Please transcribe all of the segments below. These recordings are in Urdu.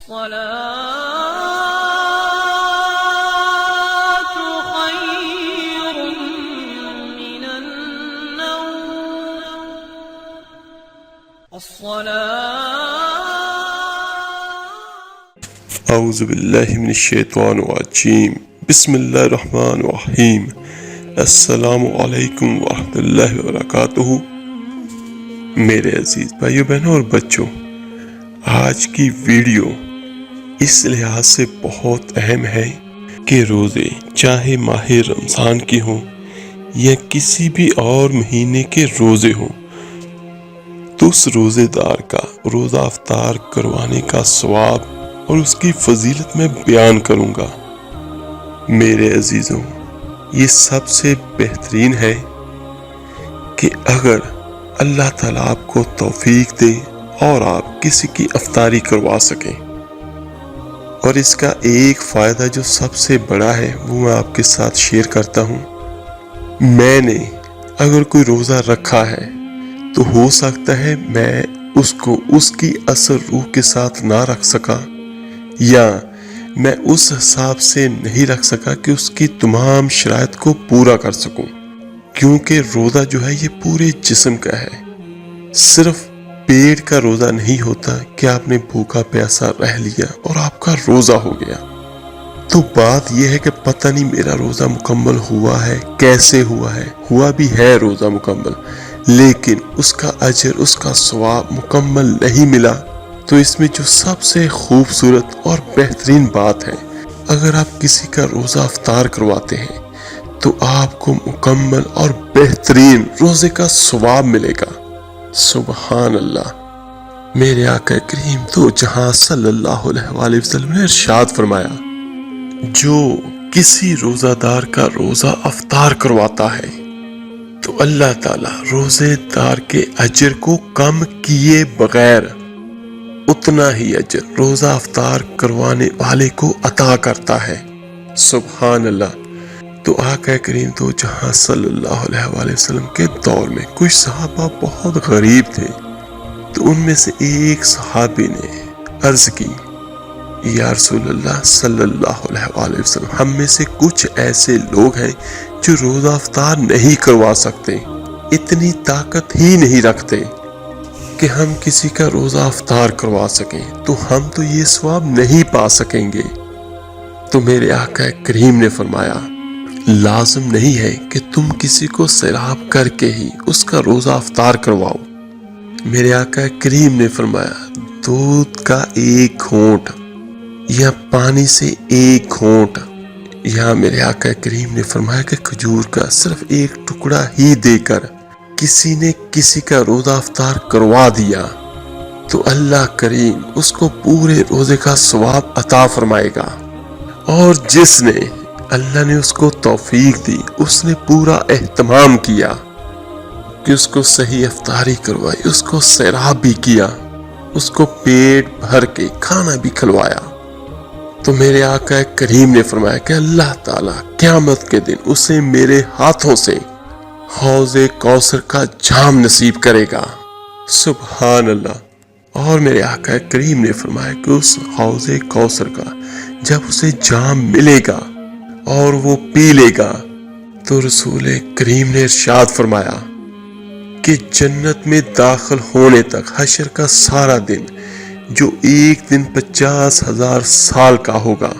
الصلاة خير من النوم. اعوذ باللہ من الشیطان الرجیم. بسم اللہ الرحمن الرحیم. السلام علیکم ورحمۃ اللہ وبرکاتہ. میرے عزیز بھائیو بہنوں اور بچوں، آج کی ویڈیو اس لحاظ سے بہت اہم ہے کہ روزے چاہے ماہ رمضان کے ہوں یا کسی بھی اور مہینے کے روزے ہوں، تو اس روزے دار کا روزہ افطار کروانے کا ثواب اور اس کی فضیلت میں بیان کروں گا. میرے عزیزوں، یہ سب سے بہترین ہے کہ اگر اللہ تعالیٰ آپ کو توفیق دے اور آپ کسی کی افطاری کروا سکیں. اور اس کا ایک فائدہ جو سب سے بڑا ہے وہ میں آپ کے ساتھ شیئر کرتا ہوں. میں نے اگر کوئی روزہ رکھا ہے تو ہو سکتا ہے میں اس کو اس کی اثر روح کے ساتھ نہ رکھ سکا، یا میں اس حساب سے نہیں رکھ سکا کہ اس کی تمام شرائط کو پورا کر سکوں، کیونکہ روزہ جو ہے یہ پورے جسم کا ہے. صرف پیٹ کا روزہ نہیں ہوتا کہ آپ نے بھوکا پیاسا رہ لیا اور آپ کا روزہ ہو گیا. تو بات یہ ہے کہ پتہ نہیں میرا روزہ مکمل ہوا ہے، کیسے ہوا ہے، ہوا بھی ہے روزہ مکمل، لیکن اس کا اجر، اس کا ثواب مکمل نہیں ملا. تو اس میں جو سب سے خوبصورت اور بہترین بات ہے، اگر آپ کسی کا روزہ افطار کرواتے ہیں تو آپ کو مکمل اور بہترین روزے کا ثواب ملے گا. سبحان اللہ. میرے آقا کریم تو جہاں صلی اللہ علیہ وآلہ وسلم نے ارشاد فرمایا، جو کسی روزہ دار کا روزہ افطار کرواتا ہے تو اللہ تعالیٰ روزے دار کے اجر کو کم کیے بغیر اتنا ہی اجر روزہ افطار کروانے والے کو عطا کرتا ہے. سبحان اللہ. تو آقا کریم تو جہاں صلی اللہ علیہ وآلہ وسلم کے دور میں کچھ صحابہ بہت غریب تھے، تو ان میں سے ایک صحابی نے عرض کی، یا رسول اللہ صلی اللہ علیہ وآلہ وسلم، ہم میں سے کچھ ایسے لوگ ہیں جو روزہ افطار نہیں کروا سکتے، اتنی طاقت ہی نہیں رکھتے کہ ہم کسی کا روزہ افطار کروا سکیں، تو ہم تو یہ ثواب نہیں پا سکیں گے. تو میرے آقا کریم نے فرمایا، لازم نہیں ہے کہ تم کسی کو سیراب کر کے ہی اس کا روزہ افطار کرواؤ. میرے آقا کریم نے فرمایا، دودھ کا ایک گھونٹ یا پانی سے ایک گھونٹ، یا میرے آقا کریم نے فرمایا کہ کھجور کا صرف ایک ٹکڑا ہی دے کر کسی نے کسی کا روزہ افطار کروا دیا تو اللہ کریم اس کو پورے روزے کا ثواب عطا فرمائے گا. اور جس نے اللہ نے اس کو توفیق دی، اس نے پورا اہتمام کیا کہ اس کو صحیح افطاری کروائی، اس کو سیراب بھی کیا، اس کو پیٹ بھر کے کھانا بھی کھلوایا، تو میرے آقا کریم نے فرمایا کہ اللہ تعالیٰ قیامت کے دن اسے میرے ہاتھوں سے حوض کوثر کا جام نصیب کرے گا. سبحان اللہ. اور میرے آقا کریم نے فرمایا کہ اس حوض کوثر کا جب اسے جام ملے گا اور وہ پی لے گا تو رسول کریم نے ارشاد فرمایا کہ جنت میں داخل ہونے تک حشر کا سارا دن، جو ایک دن 50,000 سال کا ہوگا،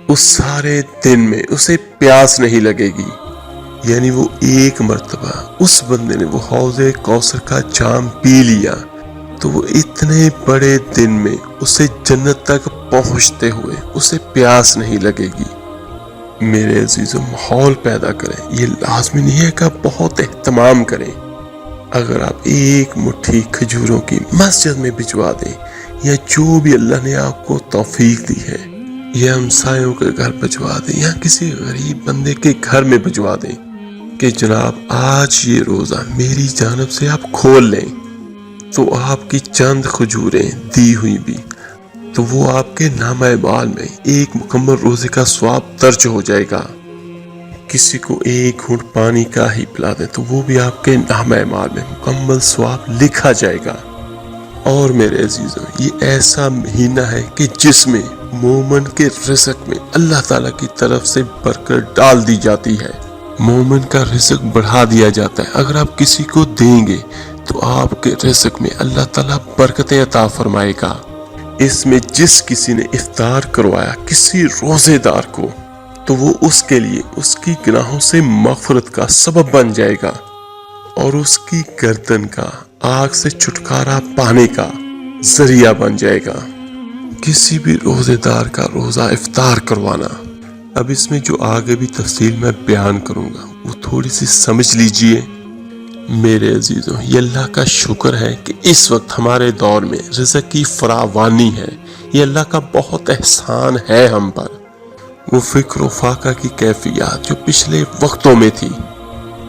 اس سارے دن میں اسے پیاس نہیں لگے گی. یعنی وہ ایک مرتبہ اس بندے نے وہ حوض کوثر کا جام پی لیا تو وہ اتنے بڑے دن میں اسے جنت تک پہنچتے ہوئے اسے پیاس نہیں لگے گی. میرے عزیزوں، ماحول پیدا کریں. یہ لازمی نہیں ہے کہ آپ بہت اہتمام کریں. اگر آپ ایک مٹھی کھجوروں کی مسجد میں بھجوا دیں، یا جو بھی اللہ نے آپ کو توفیق دی ہے، یا ہمسایوں کے گھر بھجوا دیں، یا کسی غریب بندے کے گھر میں بھجوا دیں کہ جناب آج یہ روزہ میری جانب سے آپ کھول لیں، تو آپ کی چند کھجوریں دی ہوئی بھی تو وہ آپ کے نامہ اعمال میں ایک مکمل روزے کا ثواب درج ہو جائے گا. کسی کو ایک گھونٹ پانی کا ہی پلا دیں تو وہ بھی آپ کے نامہ اعمال میں مکمل ثواب لکھا جائے گا. اور میرے عزیزوں، یہ ایسا مہینہ ہے کہ جس میں مومن کے رزق میں اللہ تعالیٰ کی طرف سے برکت ڈال دی جاتی ہے. مومن کا رزق بڑھا دیا جاتا ہے. اگر آپ کسی کو دیں گے تو آپ کے رزق میں اللہ تعالیٰ برکتیں عطا فرمائے گا. اس میں جس کسی نے افطار کروایا کسی روزے دار کو، تو وہ اس کے لیے اس کی گناہوں سے مغفرت کا سبب بن جائے گا اور اس کی گردن کا آگ سے چھٹکارا پانے کا ذریعہ بن جائے گا. کسی بھی روزے دار کا روزہ افطار کروانا. اب اس میں جو آگے بھی تفصیل میں بیان کروں گا وہ تھوڑی سی سمجھ لیجئے. میرے عزیزوں، یہ اللہ کا شکر ہے کہ اس وقت ہمارے دور میں رزق کی فراوانی ہے. یہ اللہ کا بہت احسان ہے ہم پر. وہ فکر و فاقہ کی کیفیات جو پچھلے وقتوں میں تھی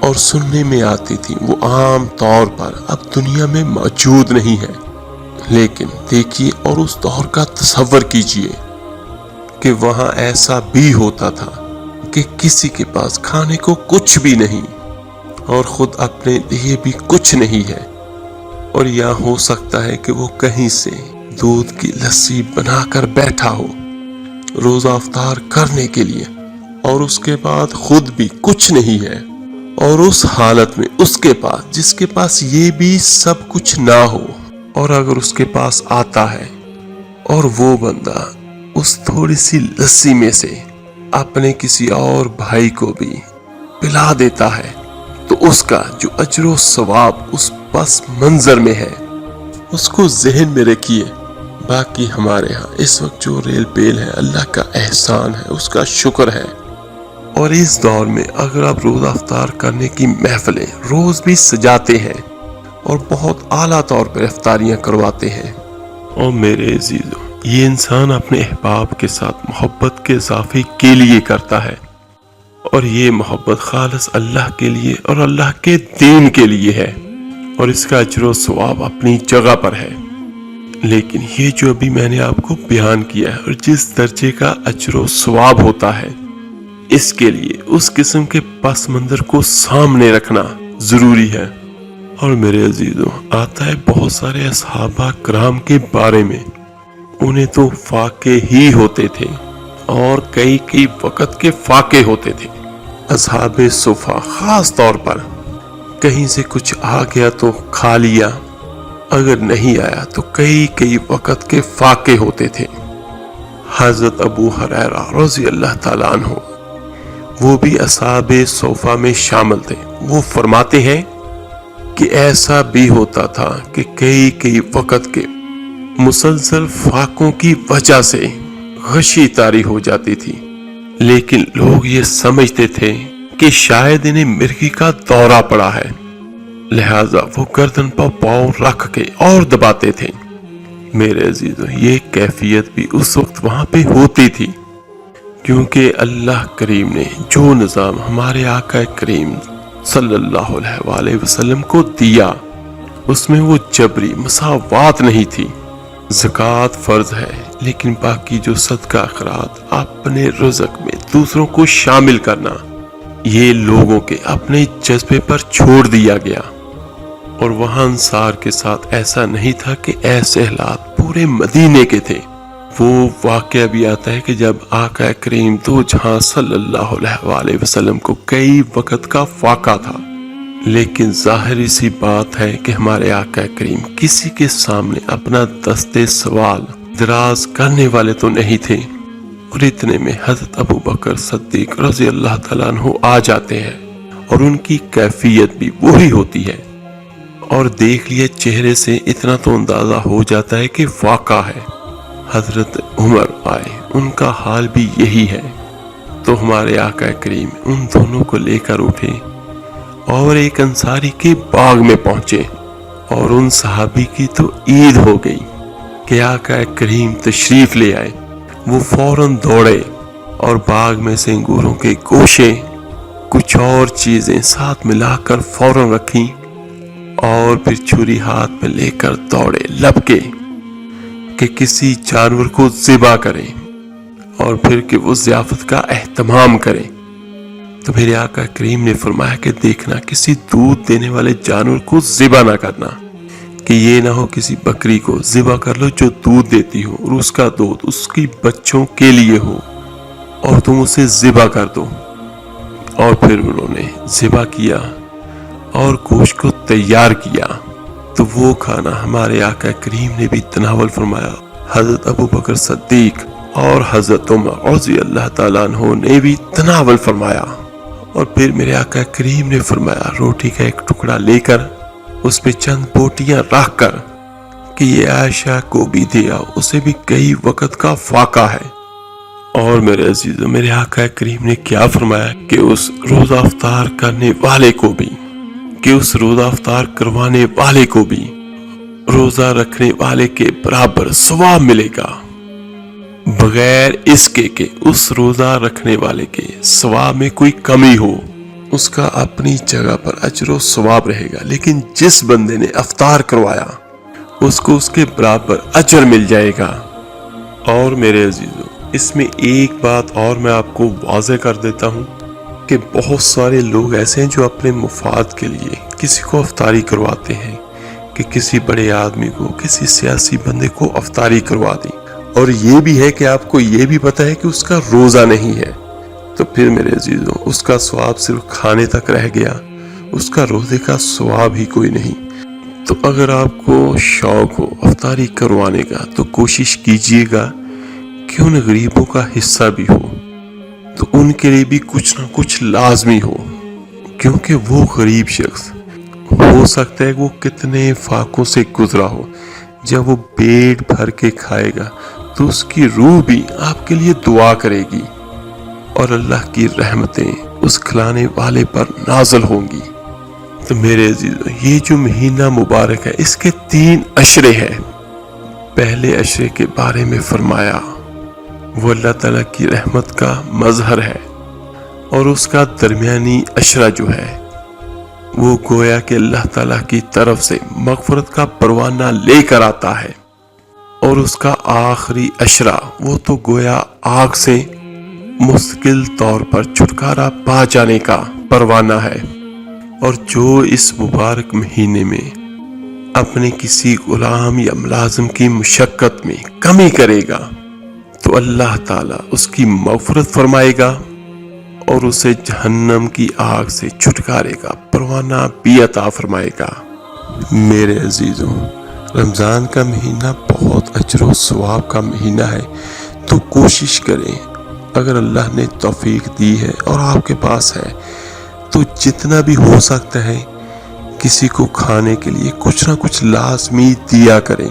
اور سننے میں آتی تھی، وہ عام طور پر اب دنیا میں موجود نہیں ہے. لیکن دیکھیے اور اس دور کا تصور کیجئے کہ وہاں ایسا بھی ہوتا تھا کہ کسی کے پاس کھانے کو کچھ بھی نہیں اور خود اپنے لیے بھی کچھ نہیں ہے، اور یا ہو سکتا ہے کہ وہ کہیں سے دودھ کی لسی بنا کر بیٹھا ہو روزہ افطار کرنے کے لیے، اور اس کے بعد خود بھی کچھ نہیں ہے. اور اس حالت میں اس کے پاس، جس کے پاس یہ بھی سب کچھ نہ ہو، اور اگر اس کے پاس آتا ہے اور وہ بندہ اس تھوڑی سی لسی میں سے اپنے کسی اور بھائی کو بھی پلا دیتا ہے، تو اس کا جو اجر و ثواب اس پس منظر میں ہے اس کو ذہن میں رکھیے. باقی ہمارے ہاں اس وقت جو ریل پیل ہے اللہ کا احسان ہے، اس کا شکر ہے. اور اس دور میں اگر آپ روزہ افطار کرنے کی محفلیں روز بھی سجاتے ہیں اور بہت اعلیٰ طور پر افطاریاں کرواتے ہیں. اور میرے عزیزوں، یہ انسان اپنے احباب کے ساتھ محبت کے اضافے کے لیے کرتا ہے، اور یہ محبت خالص اللہ کے لیے اور اللہ کے دین کے لیے ہے، اور اس کا اجر و ثواب اپنی جگہ پر ہے. لیکن یہ جو ابھی میں نے آپ کو بیان کیا ہے اور جس درجے کا اجر و ثواب ہوتا ہے، اس کے لیے اس قسم کے پس منظر کو سامنے رکھنا ضروری ہے. اور میرے عزیزوں، آتا ہے بہت سارے اصحابہ کرام کے بارے میں، انہیں تو فاقے ہی ہوتے تھے اور کئی وقت کے فاقے ہوتے تھے. اصحاب صفا خاص طور پر کہیں سے کچھ آ گیا تو کھا لیا، اگر نہیں آیا تو کئی وقت کے فاقے ہوتے تھے. حضرت ابو ہریرہ رضی اللہ تعالیٰ عنہ وہ بھی اصحاب صفا میں شامل تھے. وہ فرماتے ہیں کہ ایسا بھی ہوتا تھا کہ کئی وقت کے مسلسل فاقوں کی وجہ سے غشی طاری ہو جاتی تھی، لیکن لوگ یہ سمجھتے تھے کہ شاید انہیں مرگی کا دورہ پڑا ہے، لہذا وہ گردن پر پاؤں رکھ کے اور دباتے تھے. میرے عزیزوں، یہ کیفیت بھی اس وقت وہاں پہ ہوتی تھی، کیونکہ اللہ کریم نے جو نظام ہمارے آقا کریم صلی اللہ علیہ وآلہ وسلم کو دیا، اس میں وہ جبری مساوات نہیں تھی. زکوٰۃ فرض ہے، لیکن باقی جو صدقہ اخراج اپنے رزق میں دوسروں کو شامل کرنا، یہ لوگوں کے اپنے جذبے پر چھوڑ دیا گیا. اور وہاں انصار کے ساتھ ایسا نہیں تھا کہ ایسے حالات پورے مدینے کے تھے. وہ واقعہ بھی آتا ہے کہ جب آقا کریم دو جہاں صلی اللہ علیہ وآلہ وسلم کو کئی وقت کا فاقہ تھا، لیکن ظاہری سی بات ہے کہ ہمارے آقا کریم کسی کے سامنے اپنا دست سوال دراز کرنے والے تو نہیں تھے. اور اتنے میں حضرت ابو بکر صدیق رضی اللہ تعالیٰ عنہ آ جاتے ہیں، اور ان کی کیفیت بھی وہی ہوتی ہے. اور دیکھ لیے چہرے سے اتنا تو اندازہ ہو جاتا ہے کہ واقع ہے. حضرت عمر آئے، ان کا حال بھی یہی ہے. تو ہمارے آقا کریم ان دونوں کو لے کر اٹھے اور ایک انصاری کے باغ میں پہنچے، اور ان صحابی کی تو عید ہو گئی کہ آقا کریم تشریف لے آئے. وہ فوراً دوڑے اور باغ میں سے انگوروں کے گوشے کچھ اور چیزیں ساتھ ملا کر فوراً رکھیں، اور پھر چھری ہاتھ میں لے کر دوڑے لب کے کہ کسی جانور کو ذبح کریں اور پھر کہ وہ ضیافت کا اہتمام کریں. تو میرے آقا کریم نے فرمایا کہ دیکھنا کسی دودھ دینے والے جانور کو ذبح نہ کرنا، کہ یہ نہ ہو کسی بکری کو ذبح کر لو جو دودھ دیتی ہو اور اس کا دودھ اس کی بچوں کے لیے ہو اور تم اسے ذبح کر دو۔ اور پھر انہوں نے ذبح کیا اور گوشت کو تیار کیا، تو وہ کھانا ہمارے آقا کریم نے بھی تناول فرمایا، حضرت ابو بکر صدیق اور حضرت عمر رضی اللہ تعالیٰ عنہ نے بھی تناول فرمایا۔ اور پھر میرے آقا کریم نے فرمایا روٹی کا ایک ٹکڑا لے کر اس پہ چند بوٹیاں رکھ کر کہ یہ عائشہ کو بھی دیا، اسے بھی کئی وقت کا فاقہ ہے۔ اور میرے عزیزوں، میرے آقا کریم نے کیا فرمایا کہ اس روزہ افطار کرنے والے کو بھی، کہ اس روزہ افطار کروانے والے کو بھی روزہ رکھنے والے کے برابر ثواب ملے گا، بغیر اس کے کہ اس روزہ رکھنے والے کے ثواب میں کوئی کمی ہو۔ اس کا اپنی جگہ پر اجر و ثواب رہے گا، لیکن جس بندے نے افطار کروایا اس کو اس کے برابر اجر مل جائے گا۔ اور میرے عزیزوں، اس میں ایک بات اور میں آپ کو واضح کر دیتا ہوں کہ بہت سارے لوگ ایسے ہیں جو اپنے مفاد کے لیے کسی کو افطاری کرواتے ہیں کہ کسی بڑے آدمی کو، کسی سیاسی بندے کو افطاری کروا دیں، اور یہ بھی ہے کہ آپ کو یہ بھی پتا ہے کہ اس کا روزہ نہیں ہے، تو پھر میرے عزیزوں اس کا ثواب صرف کھانے تک رہ گیا، اس کا روزے کا ثواب ہی کوئی نہیں۔ تو اگر آپ کو شوق ہو افطاری کروانے کا تو کوشش کیجئے گا کہ ان غریبوں کا حصہ بھی ہو، تو ان کے لیے بھی کچھ نہ کچھ لازمی ہو، کیونکہ وہ غریب شخص ہو سکتا ہے وہ کتنے فاقوں سے گزرا ہو، جب وہ پیٹ بھر کے کھائے گا تو اس کی روح بھی آپ کے لیے دعا کرے گی اور اللہ کی رحمتیں اس کھلانے والے پر نازل ہوں گی۔ تو میرے عزیزوں، یہ جو مہینہ مبارک ہے اس کے 3 عشرے ہیں۔ پہلے عشرے کے بارے میں فرمایا وہ اللہ تعالیٰ کی رحمت کا مظہر ہے، اور اس کا درمیانی عشرہ جو ہے وہ گویا کہ اللہ تعالیٰ کی طرف سے مغفرت کا پروانہ لے کر آتا ہے، اور اس کا آخری عشرہ وہ تو گویا آگ سے مستقل طور پر چھٹکارا پا جانے کا پروانہ ہے۔ اور جو اس مبارک مہینے میں اپنے کسی غلام یا ملازم کی مشقت میں کمی کرے گا تو اللہ تعالیٰ اس کی مغفرت فرمائے گا اور اسے جہنم کی آگ سے چھٹکارے کا پروانہ بھی عطا فرمائے گا۔ میرے عزیزوں، رمضان کا مہینہ بہت اجر و ثواب کا مہینہ ہے، تو کوشش کریں، اگر اللہ نے توفیق دی ہے اور آپ کے پاس ہے تو جتنا بھی ہو سکتا ہے کسی کو کھانے کے لیے کچھ نہ کچھ لازمی دیا کریں۔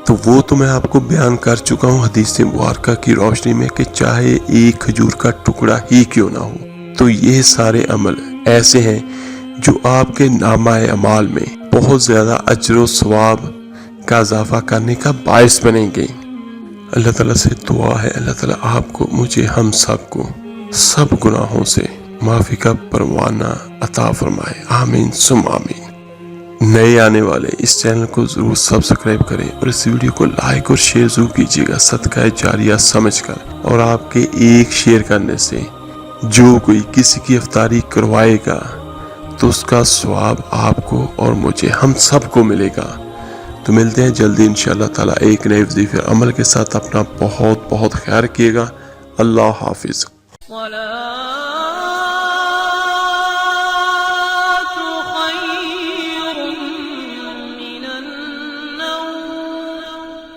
تو وہ تو میں آپ کو بیان کر چکا ہوں حدیث مبارکہ کی روشنی میں کہ چاہے ایک کھجور کا ٹکڑا ہی کیوں نہ ہو، تو یہ سارے عمل ایسے ہیں جو آپ کے نامہ اعمال میں بہت زیادہ اجر و ثواب کا اضافہ کرنے کا باعث بنیں گے۔ اللہ تعالیٰ سے دعا ہے اللہ تعالیٰ آپ کو، مجھے، ہم سب کو سب گناہوں سے معافی کا پروانہ عطا فرمائے، آمین ثم آمین۔ نئے آنے والے اس چینل کو ضرور سبسکرائب کریں اور اس ویڈیو کو لائک اور شیئر ضرور کیجیے گا صدقہ جاریہ سمجھ کر، اور آپ کے ایک شیئر کرنے سے جو کوئی کسی کی افطاری کروائے گا تو اس کا ثواب آپ کو اور مجھے، ہم سب کو ملے گا۔ تو ملتے ہیں جلدی انشاءاللہ تعالیٰ ایک نئے وظیفے عمل کے ساتھ۔ اپنا بہت بہت خیال کیے گا۔ اللہ حافظ۔